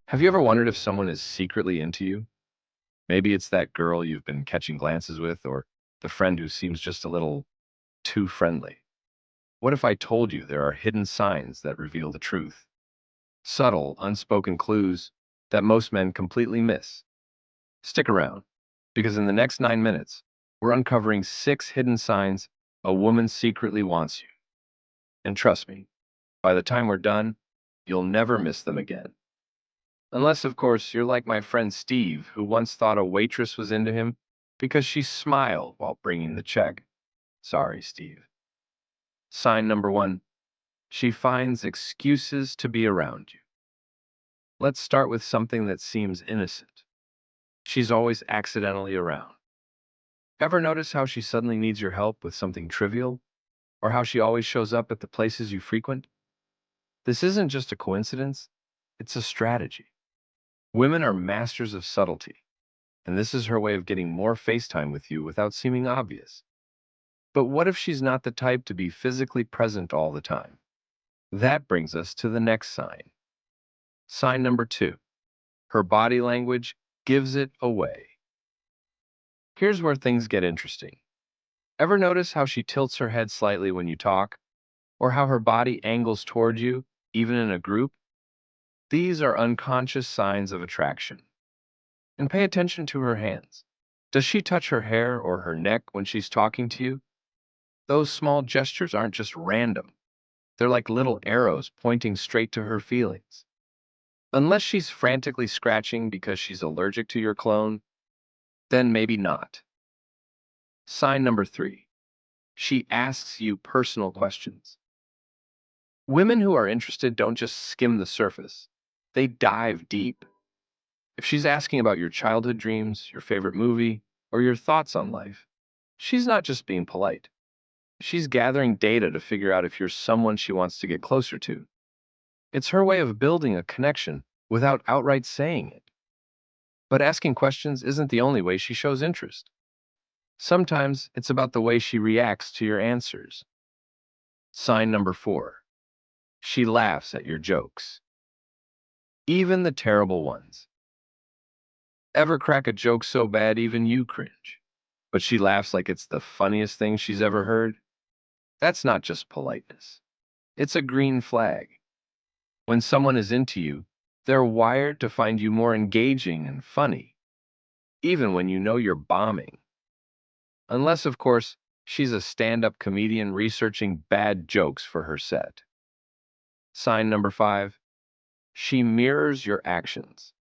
Have you ever wondered if someone is secretly into you? Maybe it's that girl you've been catching glances with, or the friend who seems just a little too friendly. What if I told you there are hidden signs that reveal the truth? Subtle, unspoken clues that most men completely miss. Stick around, because in the next 9 minutes, we're uncovering 6 hidden signs a woman secretly wants you. And trust me, by the time we're done, you'll never miss them again. Unless, of course, you're like my friend Steve, who once thought a waitress was into him because she smiled while bringing the check. Sorry, Steve. Sign number one, she finds excuses to be around you. Let's start with something that seems innocent. She's always accidentally around. Ever notice how she suddenly needs your help with something trivial? Or how she always shows up at the places you frequent? This isn't just a coincidence, it's a strategy. Women are masters of subtlety, and this is her way of getting more FaceTime with you without seeming obvious. But what if she's not the type to be physically present all the time? That brings us to the next sign. Sign number two, her body language gives it away. Here's where things get interesting. Ever notice how she tilts her head slightly when you talk, or how her body angles toward you, even in a group? These are unconscious signs of attraction. And pay attention to her hands. Does she touch her hair or her neck when she's talking to you? Those small gestures aren't just random. They're like little arrows pointing straight to her feelings. Unless she's frantically scratching because she's allergic to your clone, then maybe not. Sign number three, she asks you personal questions. Women who are interested don't just skim the surface, they dive deep. If she's asking about your childhood dreams, your favorite movie, or your thoughts on life, she's not just being polite. She's gathering data to figure out if you're someone she wants to get closer to. It's her way of building a connection without outright saying it. But asking questions isn't the only way she shows interest. Sometimes it's about the way she reacts to your answers. Sign number four, she laughs at your jokes, even the terrible ones. Ever crack a joke so bad even you cringe? But she laughs like it's the funniest thing she's ever heard? That's not just politeness. It's a green flag. When someone is into you, they're wired to find you more engaging and funny, even when you know you're bombing. Unless, of course, she's a stand-up comedian researching bad jokes for her set. Sign number five, she mirrors your actions.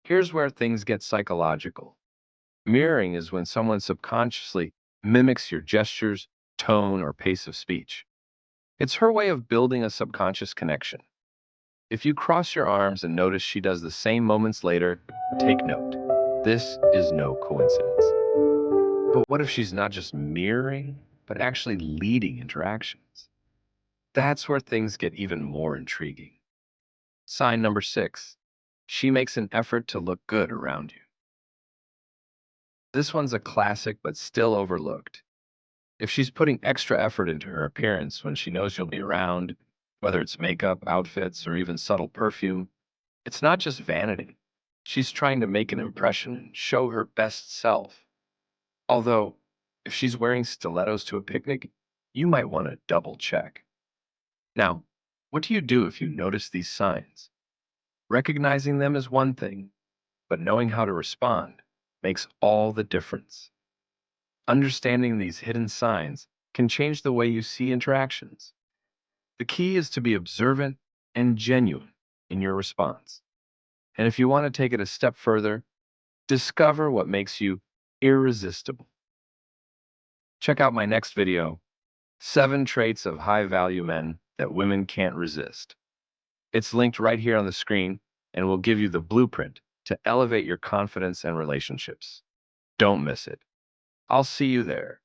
Here's where things get psychological. Mirroring is when someone subconsciously mimics your gestures, tone, or pace of speech. It's her way of building a subconscious connection. If you cross your arms and notice she does the same moments later, take note. This is no coincidence. But what if she's not just mirroring, but actually leading interactions? That's where things get even more intriguing. Sign number six, she makes an effort to look good around you. This one's a classic, but still overlooked. If she's putting extra effort into her appearance when she knows you'll be around, whether it's makeup, outfits, or even subtle perfume, it's not just vanity. She's trying to make an impression and show her best self. Although, if she's wearing stilettos to a picnic, you might want to double check. Now, what do you do if you notice these signs? Recognizing them is one thing, but knowing how to respond makes all the difference. Understanding these hidden signs can change the way you see interactions. The key is to be observant and genuine in your response. And if you want to take it a step further, discover what makes you irresistible. Check out my next video, 7 Traits of High Value Men That Women Can't Resist. It's linked right here on the screen and will give you the blueprint to elevate your confidence and relationships. Don't miss it. I'll see you there.